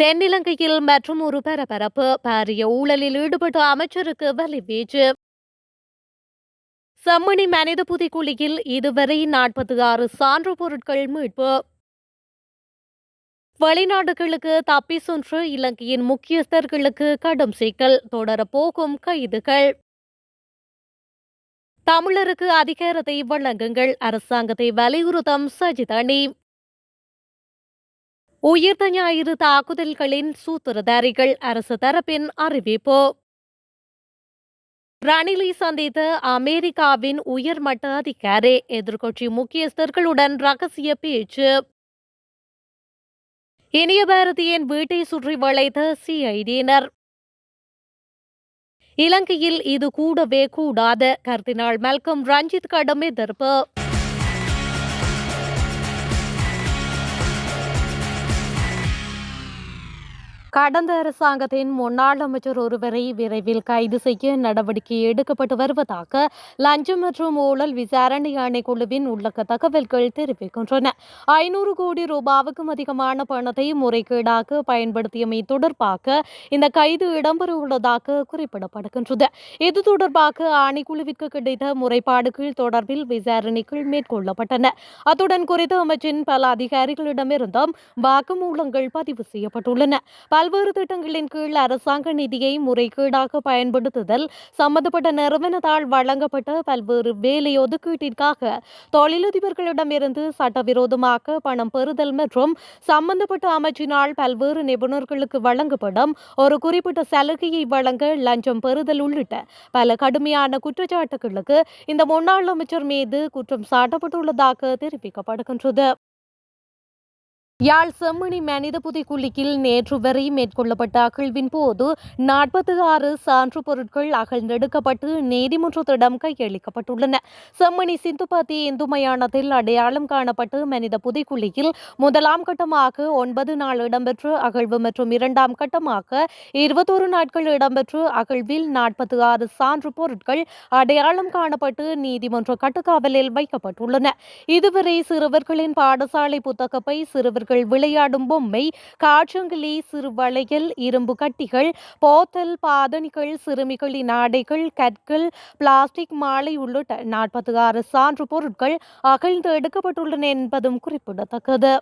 தென்னிலங்கையில் மற்றும் ஒரு பரபரப்பு பாரிய ஊழலில் ஈடுபட்ட அமைச்சருக்கு வலிவீச்சு. செம்மணி மனித புதைக்குழியில் இதுவரை 46 சான்று பொருட்கள் மீட்பு. வெளிநாடுகளுக்கு தப்பி சென்ற இலங்கையின் முக்கியஸ்தர்களுக்கு கடும் சிக்கல், தொடரப்போகும் கைதுகள். தமிழருக்கு அதிகாரத்தை வழங்குங்கள், அரசாங்கத்தை வலியுறுத்தும் சஜித் அணி. உயிர்த்த ஞாயிறு தாக்குதல்களின் சூத்திரதாரிகள் அரசு தரப்பின் அறிவிப்பு. ரணிலை சந்தித்த அமெரிக்காவின் உயர்மட்ட அதிகாரி, எதிர்க்கட்சி முக்கியஸ்தர்களுடன் ரகசிய பேச்சு. இனிய பாரதியின் வீட்டை சுற்றி வளைத்த சிஐடியினர். இலங்கையில் இது கூடவே கூடாத கர்தினால் மல்கம் ரஞ்சித் கடும் எதிர்ப்பு. கடந்த அரசாங்கத்தின் முன்னாள் அமைச்சர் ஒருவரை விரைவில் கைது செய்ய நடவடிக்கை எடுக்கப்பட்டு வருவதாக லஞ்சம் மற்றும் ஊழல் விசாரணை ஆணைக்குழுவின் உள்ளக தகவல்கள் தெரிவிக்கின்றன. 500 கோடி ரூபாவுக்கும் அதிகமான பணத்தை முறைகேடாக பயன்படுத்தியமை தொடர்பாக இந்த கைது இடம்பெறவுள்ளதாக குறிப்பிடப்படுகின்றது. இது தொடர்பாக ஆணைக்குழுவிற்கு கிடைத்த முறைப்பாடுகள் தொடர்பில் விசாரணைகள் மேற்கொள்ளப்பட்டன. அத்துடன் குறித்த அமைச்சின் பல அதிகாரிகளிடமிருந்தும் வாக்குமூலங்கள் பதிவு செய்யப்பட்டுள்ளன. பல்வேறு திட்டங்களின் கீழ் அரசாங்க நிதியை முறைகேடாக பயன்படுத்துதல், சம்பந்தப்பட்ட நிறுவனத்தால் வழங்கப்பட்ட பல்வேறு வேலை ஒதுக்கீட்டிற்காக தொழிலதிபர்களிடமிருந்து சட்டவிரோதமாக பணம் பெறுதல் மற்றும் சம்பந்தப்பட்ட அமைச்சினால் பல்வேறு நிபுணர்களுக்கு வழங்கப்படும் ஒரு குறிப்பிட்ட சலுகையை வழங்க லஞ்சம் பெறுதல் உள்ளிட்ட பல கடுமையான குற்றச்சாட்டுகளுக்கு இந்த முன்னாள் அமைச்சர் மீது குற்றம் சாட்டப்பட்டுள்ளதாக தெரிவிக்கப்படுகின்றது. யாழ் செம்மணி மனித புதைக்குழியில் நேற்று வரை மேற்கொள்ளப்பட்ட அகழ்வின் போது 46 சான்று பொருட்கள் அகழ்ந்தெடுக்கப்பட்டு நீதிமன்றத்திடம் கையளிக்கப்பட்டுள்ளன. செம்மணி சிந்துபாத்தி இந்து மயானத்தில் அடையாளம் காணப்பட்டு மனித புதைக்குழியில் முதலாம் கட்டமாக 9 நாள் இடம்பெற்ற அகழ்வு மற்றும் இரண்டாம் கட்டமாக 21 நாட்கள் இடம்பெற்ற அகழ்வில் 46 சான்று பொருட்கள் அடையாளம் காணப்பட்டு நீதிமன்ற கட்டுக்காவலில் வைக்கப்பட்டுள்ளன. இதுவரை சிறுவர்களின் பாடசாலை புத்தகப்பை, சிறுவர்கள் விளையாடும் பொம்மை, காற்றங்கிலி, சிறு வளையல், இரும்பு கட்டிகள், போத்தல், பாதணிகள், சிறுமிகளின் ஆடைகள், கற்கள், பிளாஸ்டிக் மாலை உள்ளிட்ட 46 சான்று பொருட்கள் அகழ்ந்து எடுக்கப்பட்டுள்ளன என்பதும் குறிப்பிடத்தக்கது.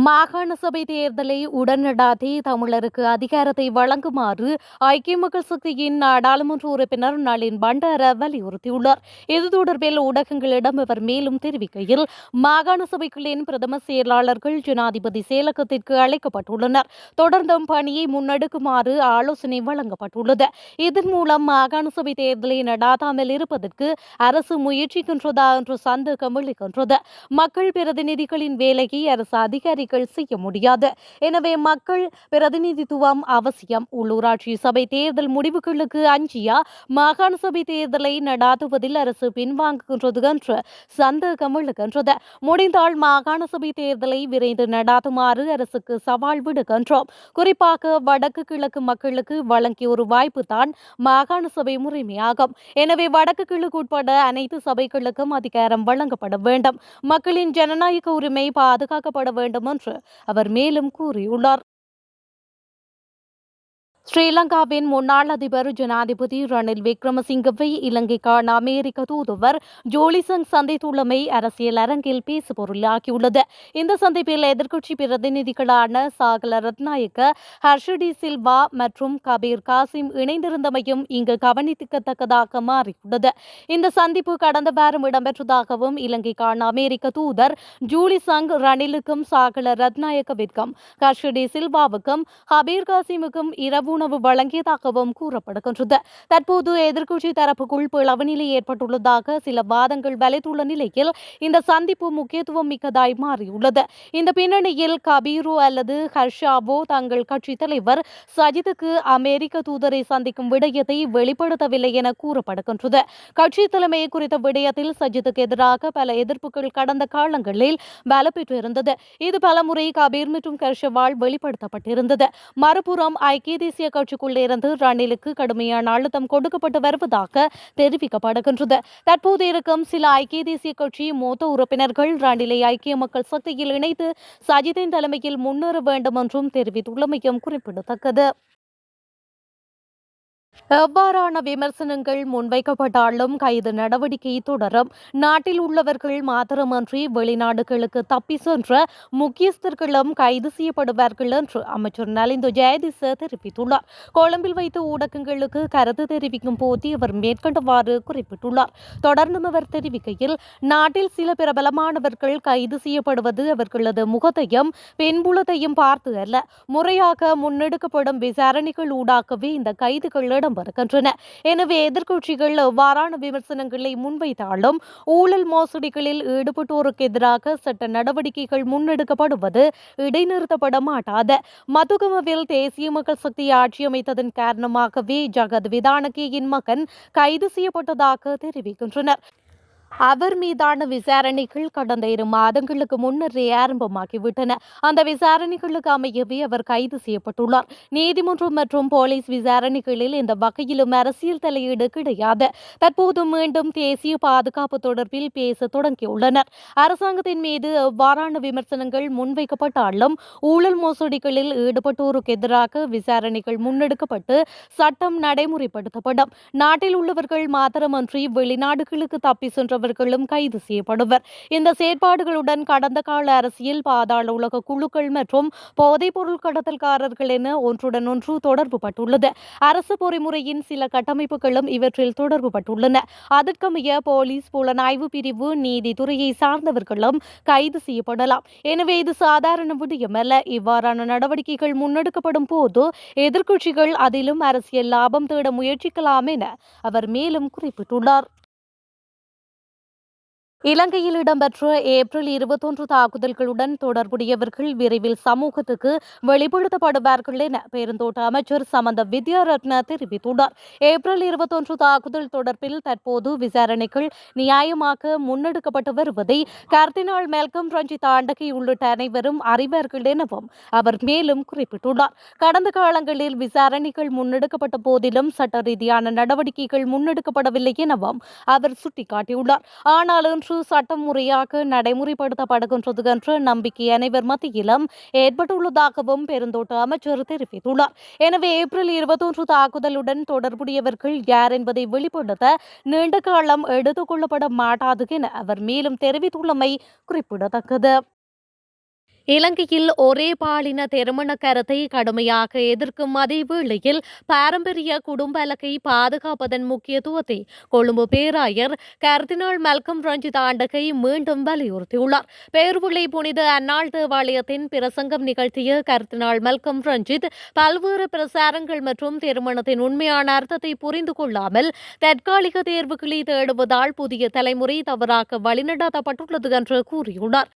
மாகாண சபை தேர்தலை உடனடாதி தமிழருக்கு அதிகாரத்தை வழங்குமாறு ஐக்கிய மக்கள் சக்தியின் நாடாளுமன்ற உறுப்பினர் நளின் பண்டார வலியுறுத்தியுள்ளார். இது தொடர்பில் ஊடகங்களிடம் அவர் மேலும் தெரிவிக்கையில், மாகாண சபைகளின் பிரதம செயலாளர்கள் ஜனாதிபதி செயலகத்திற்கு அழைக்கப்பட்டுள்ளனர். தொடர்ந்தும் பணியை முன்னெடுக்குமாறு ஆலோசனை வழங்கப்பட்டுள்ளது. இதன் மூலம் மாகாண சபை தேர்தலை நடாத்தாமல் இருப்பதற்கு அரசு முயற்சிக்கின்றதா என்ற சந்தேகம் எழுகின்றது. மக்கள் பிரதிநிதிகளின் வேலையை அரசு அதிகாரிகள் செய்ய முடியாது. எனவே மக்கள் பிரதிநிதித்துவம் அவசியம். உள்ளூராட்சி சபை தேர்தல் முடிவுகளுக்கு அஞ்சியா மாகாண சபை தேர்தலை நடாத்துவதில் அரசு பின்வாங்குகின்றது என்று சந்தேகம் எழுகின்றது. முடிந்தால் மாகாண சபை தேர்தலை விரைந்து நடாத்துமாறு அரசுக்கு சவால் விடுகின்றோம். குறிப்பாக வடக்கு கிழக்கு மக்களுக்கு வழங்கிய ஒரு வாய்ப்பு தான் மாகாண சபை முறைமையாகும். எனவே வடக்கு கிழக்கு உட்பட அனைத்து சபைகளுக்கும் அதிகாரம் வழங்கப்பட வேண்டும். மக்களின் ஜனநாயக உரிமை பாதுகாக்கப்பட வேண்டும் என்று அவர் மேலும் கூறியுள்ளார். ஸ்ரீலங்காவின் முன்னாள் அதிபர் ஜனாதிபதி ரணில் விக்ரமசிங்கவை இலங்கைக்கான அமெரிக்க தூதுவர் ஜோலிசங் சந்தித்துள்ளமை அரசியல் அரங்கில் பேசுபொருளாகியுள்ளது. இந்த சந்திப்பில் எதிர்க்கட்சி பிரதிநிதிகளான சாகல ரத்நாயக்க, ஹர்ஷடி சில்வா மற்றும் கபீர் காசிம் இணைந்திருந்தமையும் இங்கு கவனிக்கத்தக்கதாக மாறியுள்ளது. இந்த சந்திப்பு கடந்த வாரம் இடம்பெற்றதாகவும் இலங்கைக்கான அமெரிக்க தூதர் ஜூலிசங் ரணிலுக்கும் சாகல ரத்நாயக்கவிற்கும் ஹர்ஷடி சில்வாவுக்கும் கபீர் காசிமுக்கும் இரவு உணவு வழங்கியதாகவும் கூறப்படுகின்றது. தற்போது எதிர்க்கட்சி தரப்புக்குள் பிளவுநிலை ஏற்பட்டுள்ளதாக சில வாதங்கள் வலைத்துள்ள நிலையில் இந்த சந்திப்பு முக்கியத்துவம் மிக்கதாய் மாறியுள்ளது. இந்த பின்னணியில் கபீரோ அல்லது ஹர்ஷாவோ தங்கள் கட்சி தலைவர் சஜித்துக்கு அமெரிக்க தூதரை சந்திக்கும் விடயத்தை வெளிப்படுத்தவில்லை என கூறப்படுகின்றது. கட்சி தலைமை குறித்த விடயத்தில் சஜித்துக்கு எதிராக பல எதிர்ப்புகள் கடந்த காலங்களில் பலப்பெற்றிருந்தது. இது பலமுறை கபீர் மற்றும் ஹர்ஷவால் வெளிப்படுத்தப்பட்டிருந்தது. மறுபுறம் ஐக்கிய தேசிய தேசிய கட்சிக்குள்ளிருந்து ரணிலுக்கு கடுமையான அழுத்தம் கொடுக்கப்பட்டு வருவதாக தெரிவிக்கப்படுகின்றது. தற்போது இருக்கும் சில ஐக்கிய தேசிய கட்சி மூத்த உறுப்பினர்கள் ரணிலை ஐக்கிய மக்கள் சக்தியில் இணைத்து சஜித்தின் தலைமையில் முன்னேற வேண்டும் என்றும் தெரிவித்துள்ளமையும் குறிப்பிடத்தக்கது. எவ்வாறான விமர்சனங்கள் முன்வைக்கப்பட்டாலும் கைது நடவடிக்கை தொடரும். நாட்டில் உள்ளவர்கள் மாத்திரமன்றி வெளிநாடுகளுக்கு தப்பி சென்ற முக்கியஸ்தர்களும் கைது செய்யப்படுவார்கள் என்று அமைச்சர் நலிந்து ஜெயதிச தெரிவித்துள்ளார். கொழும்பில் வைத்து ஊடகங்களுக்கு கருத்து தெரிவிக்கும் போது அவர் மேற்கண்டவாறு குறிப்பிட்டுள்ளார். தொடர்ந்தும் அவர் தெரிவிக்கையில், நாட்டில் சில பிரபலமானவர்கள் கைது செய்யப்படுவது அவர்களது முகத்தையும் பின்புலத்தையும் பார்த்து அல்ல, முறையாக முன்னெடுக்கப்படும் விசாரணைகள் ஊடாகவே இந்த கைதுகள் இடம்பெறுகின்றன. எனவே எதிர்க்கட்சிகள் எவ்வாறான விமர்சனங்களை முன்வைத்தாலும் ஊழல் மோசடிகளில் ஈடுபட்டோருக்கு எதிராக சட்ட நடவடிக்கைகள் முன்னெடுக்கப்படுவது இடைநிறுத்தப்பட மாட்டாது. மதுகமவில் தேசிய மக்கள் சக்தி ஆட்சி அமைத்ததன் காரணமாகவே ஜகத் விதானகேயின் மகன் கைது செய்யப்பட்டதாக தெரிவிக்கின்றனர். அவர் மீதான விசாரணைகள் கடந்த 2 மாதங்களுக்கு முன்னரே ஆரம்பமாகிவிட்டன. அந்த விசாரணைகளுக்கு அமையவே அவர் கைது செய்யப்பட்டுள்ளார். நீதிமன்றம் மற்றும் போலீஸ் விசாரணைகளில் இந்த வகையிலும் அரசியல் தலையீடு கிடையாது. தற்போது மீண்டும் தேசிய பாதுகாப்பு தொடர்பில் பேச தொடங்கியுள்ளனர். அரசாங்கத்தின் மீது எவ்வாறான விமர்சனங்கள் முன்வைக்கப்பட்டாலும் ஊழல் மோசடிகளில் ஈடுபட்டோருக்கு எதிராக விசாரணைகள் முன்னெடுக்கப்பட்டு சட்டம் நடைமுறைப்படுத்தப்படும். நாட்டில் உள்ளவர்கள் மாத்திரமன்றி வெளிநாடுகளுக்கு தப்பி சென்ற அவர்களும் கைது செய்யப்படுவர். இந்த செயற்பாடுகளுடன் கடந்த கால அரசியல், பாதாள உலக குழுக்கள் மற்றும் போதைப் பொருள் கடத்தல்காரர்கள் என ஒன்றுடன் ஒன்று தொடர்பு பட்டுள்ளது. அரசு பொறிமுறையின் சில கட்டமைப்புகளும் இவற்றில் தொடர்பு பட்டுள்ளன. அதற்கமைய போலீஸ், புலனாய்வு பிரிவு, நீதித்துறையை சார்ந்தவர்களும் கைது செய்யப்படலாம். எனவே இது சாதாரண விடயமல்ல. இவ்வாறான நடவடிக்கைகள் முன்னெடுக்கப்படும் போது எதிர்க்கட்சிகள் அதிலும் அரசியல் லாபம் தேட முயற்சிக்கலாம் என அவர் மேலும் குறிப்பிட்டுள்ளார். இலங்கையில் இடம்பெற்ற ஏப்ரல் 21 தாக்குதல்களுடன் தொடர்புடையவர்கள் விரைவில் சமூகத்துக்கு வெளிப்படுத்தப்படுவார்கள் என பெருந்தோட்ட அமைச்சர் சமந்த வித்யாரத்ன தெரிவித்துள்ளார். ஏப்ரல் 21 தாக்குதல் தொடர்பில் தற்போது விசாரணைகள் நியாயமாக முன்னெடுக்கப்பட்டு வருவதை கர்தினால் மெல்கம் ரஞ்சித் ஆண்டகை உள்ளிட்ட அனைவரும் அறிவார்கள் எனவும் அவர் மேலும் குறிப்பிட்டுள்ளார். கடந்த காலங்களில் விசாரணைகள் முன்னெடுக்கப்பட்ட போதிலும் சட்ட ரீதியான நடவடிக்கைகள் முன்னெடுக்கப்படவில்லை எனவும் அவர் சுட்டிக்காட்டியுள்ளார். ஆனால் இன்று சட்டம் முறையாக நடைமுறைப்படுத்தப்படுகின்றது என்ற நம்பிக்கை அனைவர் மத்தியிலும் ஏற்பட்டுள்ளதாகவும் பெருந்தோட்ட அமைச்சர் தெரிவித்துள்ளார். எனவே ஏப்ரல் 21 தாக்குதலுடன் தொடர்புடையவர்கள் யார் என்பதை வெளிப்படுத்த நீண்ட காலம் எடுத்துக் கொள்ளப்பட மாட்டாது என அவர் மேலும் தெரிவித்துள்ளமை குறிப்பிடத்தக்கது. இலங்கையில் ஒரே பாலின திருமண கருத்தை கடுமையாக எதிர்க்கும் அதே வேளையில் பாரம்பரிய குடும்ப அலகை பாதுகாப்பதன் முக்கியத்துவத்தை கொழும்பு பேராயர் கர்தினால் மெல்கம் ரஞ்சித் ஆண்டகை மீண்டும் வலியுறுத்தியுள்ளார். பேருவிளை புனித அன்னாள் தேவாலயத்தின் பிரசங்கம் நிகழ்த்திய கர்தினால் மெல்கம் ரஞ்சித் பல்வேறு பிரசாரங்கள் மற்றும் திருமணத்தின் உண்மையான அர்த்தத்தை புரிந்து கொள்ளாமல் தற்காலிக தேர்வுகளை தேடுவதால் புதிய தலைமுறை தவறாக வழிநடத்தப்பட்டுள்ளது என்று கூறியுள்ளார்.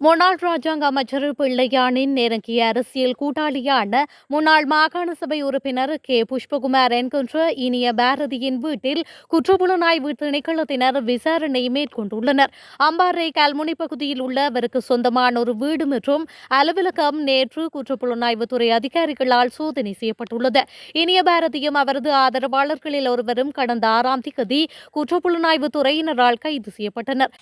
முன்னாள் ராஜாங்க அமைச்சர் பிள்ளையானின் நெருங்கிய அரசியல் கூட்டாளியான முன்னாள் மாகாண சபை உறுப்பினர் கே புஷ்பகுமார் என்கின்ற இனிய பாரதியின் வீட்டில் குற்றப்புலனாய்வு திணைக்களத்தினர் விசாரணை மேற்கொண்டுள்ளனர். அம்பாறை கல்முனை பகுதியில் உள்ள அவருக்கு சொந்தமான ஒரு வீடு மற்றும் அலுவலகம் நேற்று குற்றப்புலனாய்வுத்துறை அதிகாரிகளால் சோதனை செய்யப்பட்டுள்ளது. இனிய பாரதியும் அவரது ஆதரவாளர்களில் ஒருவரும் கடந்த 6ஆம் தேதி குற்றப்புலனாய்வு துறையினரால் கைது செய்யப்பட்டனர்.